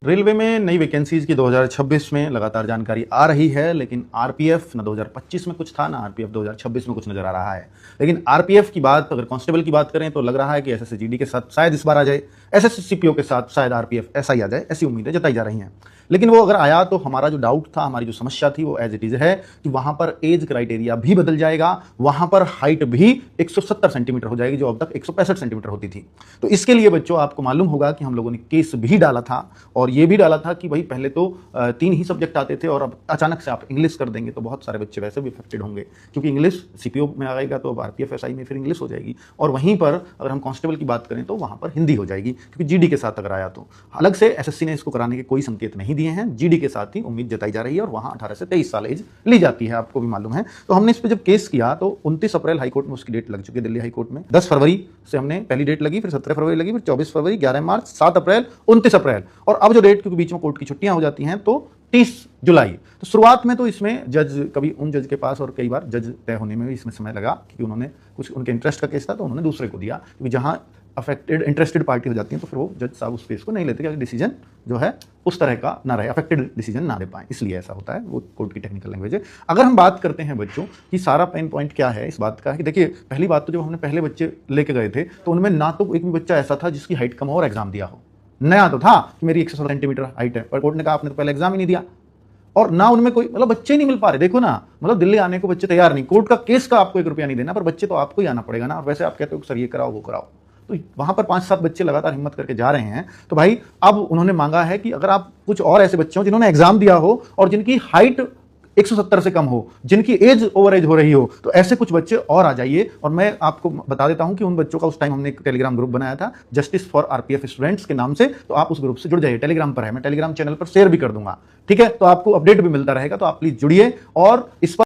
Railway में नई vacancies की 2026 में लगातार जानकारी आ रही है, लेकिन आरपीएफ ना 2025 में कुछ था, ना आरपीएफ 2026 में कुछ नजर आ रहा है। लेकिन आरपीएफ की बात, अगर कांस्टेबल की बात करें तो लग रहा है कि एसएससी-जीडी के साथ शायद इस बार आ जाए, एसएससी-सीपीओ के साथ शायद आरपीएफ ऐसा ही आ जाए, ऐसी उम्मीदें जताई जा रही हैं। लेकिन वो अगर आया तो हमारा जो डाउट था, हमारी जो समस्या थी, वो एज इट इज है कि वहां पर एज क्राइटेरिया भी बदल जाएगा, वहां पर हाइट भी 170 सेंटीमीटर हो जाएगी, जो अब तक 165 सेंटीमीटर होती थी। तो इसके लिए बच्चों आपको मालूम होगा कि हम लोगों ने केस भी डाला था, और ये भी डाला था कि भाई पहले तो 3 ही सब्जेक्ट आते थे और अब अचानक से आप इंग्लिश कर देंगे तो बहुत सारे बच्चे वैसे भी अफेक्टेड होंगे, क्योंकि इंग्लिश सीपीओ में आएगा तो अब आरपीएफ एसआई में फिर इंग्लिश हो जाएगी, और वहीं पर अगर हम कांस्टेबल की बात करें तो वहां पर हिंदी हो जाएगी, क्योंकि जीडी के साथ अगर आया तो। अलग से एसएससी ने इसको कराने के कोई संकेत नहीं दिए हैं, जीडी के साथ ही उम्मीद जताई जा रही है, और वहां 18 से 23 साल एज ली जाती है, आपको भी मालूम है। तो हमने इस पर जब केस किया तो 29 अप्रैल हाईकोर्ट में उसकी डेट लग चुकी है, दिल्ली हाईकोर्ट में 10 फरवरी से हमने पहली डेट लगी, फिर 17 फरवरी लगी, फिर 24 फरवरी, 11 मार्च, 7 अप्रैल, 29 अप्रैल, और अब जो डेट, क्योंकि बीच में कोर्ट की छुट्टियां हो जाती हैं, तो 30 जुलाई। तो शुरुआत में तो इसमें जज, कभी उन जज के पास और कई बार जज तय होने में भी इसमें समय लगा, क्योंकि उन्होंने कुछ उनके इंटरेस्ट का केस था तो उन्होंने दूसरे को दिया, क्योंकि जहां अफेक्टेड इंटरेस्टेड पार्टी हो जाती है तो फिर वो जज साहब उस केस को नहीं लेते, क्योंकि डिसीजन जो है उस तरह का ना रहे, अफेक्टेड डिसीजन ना दे पाए, इसलिए ऐसा होता है, वो कोर्ट की टेक्निकल लैंग्वेज है। अगर हम बात करते हैं बच्चों कि सारा पेन पॉइंट क्या है इस बात का, कि देखिए पहली बात तो जब हमने पहले बच्चे लेके गए थे तो उनमें ना तो एक भी बच्चा ऐसा था जिसकी हाइट कम हो और एग्जाम दिया हो। नया तो था कि मेरी 170 सेंटीमीटर हाइट है, पर कोर्ट ने कहा आपने तो पहले एग्जाम ही नहीं दिया, और ना उनमें कोई, मतलब बच्चे नहीं मिल पा रहे। देखो ना, मतलब दिल्ली आने को बच्चे तैयार नहीं, कोर्ट का केस का आपको 1 रुपया नहीं देना, पर बच्चे तो आपको ही आना पड़ेगा ना। और वैसे आप कहते हो सर ये कराओ वो कराओ, तो वहां पर 5-7 बच्चे लगातार हिम्मत करके जा रहे हैं। तो भाई अब उन्होंने मांगा है कि अगर आप कुछ और ऐसे बच्चे हो जिन्होंने एग्जाम दिया हो और जिनकी हाइट 170 से कम हो, जिनकी एज ओवर एज हो रही हो, तो ऐसे कुछ बच्चे और आ जाइए। और मैं आपको बता देता हूं कि उन बच्चों का उस टाइम हमने एक टेलीग्राम ग्रुप बनाया था, जस्टिस फॉर आरपीएफ स्टूडेंट्स के नाम से, तो आप उस ग्रुप से जुड़ जाइए, टेलीग्राम पर है, मैं टेलीग्राम चैनल पर शेयर भी कर दूंगा, ठीक है। तो आपको अपडेट भी मिलता रहेगा, तो आप प्लीज जुड़िए और इस पर